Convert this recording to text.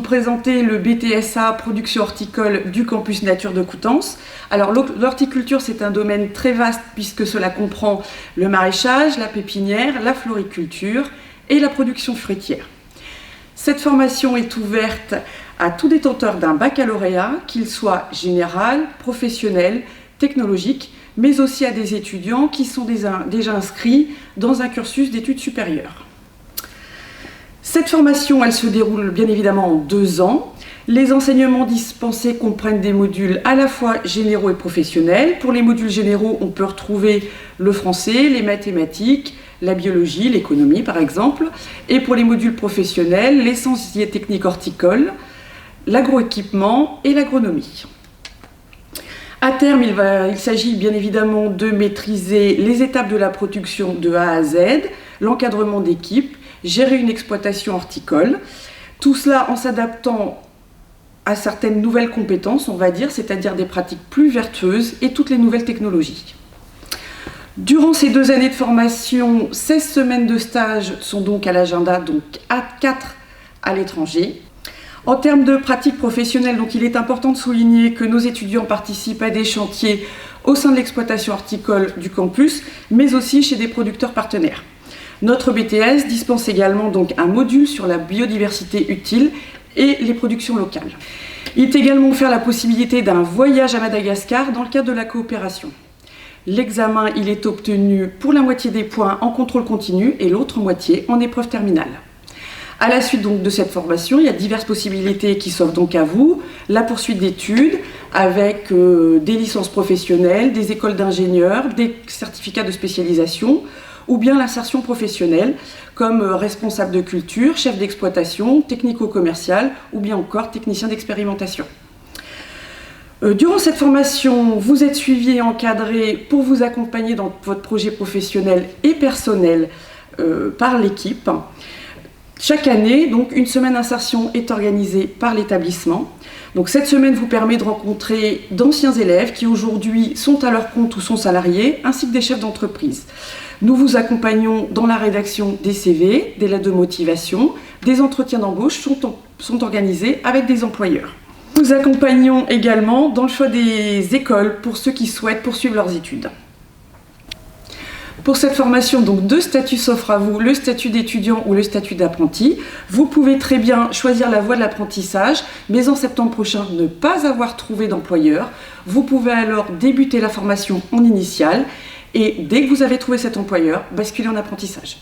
présenter le BTSA Production Horticole du campus Nature de Coutances. Alors l'horticulture, c'est un domaine très vaste puisque cela comprend le maraîchage, la pépinière, la floriculture et la production fruitière. Cette formation est ouverte à tout détenteur d'un baccalauréat, qu'il soit général, professionnel, technologique, mais aussi à des étudiants qui sont déjà inscrits dans un cursus d'études supérieures. Cette formation, elle se déroule bien évidemment en 2 ans. Les enseignements dispensés comprennent des modules à la fois généraux et professionnels. Pour les modules généraux, on peut retrouver le français, les mathématiques, la biologie, l'économie par exemple. Et pour les modules professionnels, les sciences et techniques horticoles, l'agroéquipement et l'agronomie. À terme, il s'agit bien évidemment de maîtriser les étapes de la production de A à Z, l'encadrement d'équipe, gérer une exploitation horticole. Tout cela en s'adaptant à certaines nouvelles compétences, on va dire, c'est-à-dire des pratiques plus vertueuses et toutes les nouvelles technologies. Durant ces 2 années de formation, 16 semaines de stage sont donc à l'agenda, donc 4 à l'étranger. En termes de pratiques professionnelles, donc il est important de souligner que nos étudiants participent à des chantiers au sein de l'exploitation horticole du campus, mais aussi chez des producteurs partenaires. Notre BTS dispense également donc un module sur la biodiversité utile et les productions locales. Il est également offert la possibilité d'un voyage à Madagascar dans le cadre de la coopération. L'examen, il est obtenu pour la moitié des points en contrôle continu et l'autre moitié en épreuve terminale. À la suite donc de cette formation, il y a diverses possibilités qui s'offrent donc à vous. La poursuite d'études avec des licences professionnelles, des écoles d'ingénieurs, des certificats de spécialisation ou bien l'insertion professionnelle comme responsable de culture, chef d'exploitation, technico-commercial ou bien encore technicien d'expérimentation. Durant cette formation, vous êtes suivi et encadré pour vous accompagner dans votre projet professionnel et personnel par l'équipe. Chaque année, donc, une semaine d'insertion est organisée par l'établissement. Donc, cette semaine vous permet de rencontrer d'anciens élèves qui aujourd'hui sont à leur compte ou sont salariés, ainsi que des chefs d'entreprise. Nous vous accompagnons dans la rédaction des CV, des lettres de motivation, des entretiens d'embauche sont organisés avec des employeurs. Nous accompagnons également dans le choix des écoles pour ceux qui souhaitent poursuivre leurs études. Pour cette formation, donc 2 statuts s'offrent à vous, le statut d'étudiant ou le statut d'apprenti. Vous pouvez très bien choisir la voie de l'apprentissage, mais en septembre prochain, ne pas avoir trouvé d'employeur. Vous pouvez alors débuter la formation en initiale et dès que vous avez trouvé cet employeur, basculer en apprentissage.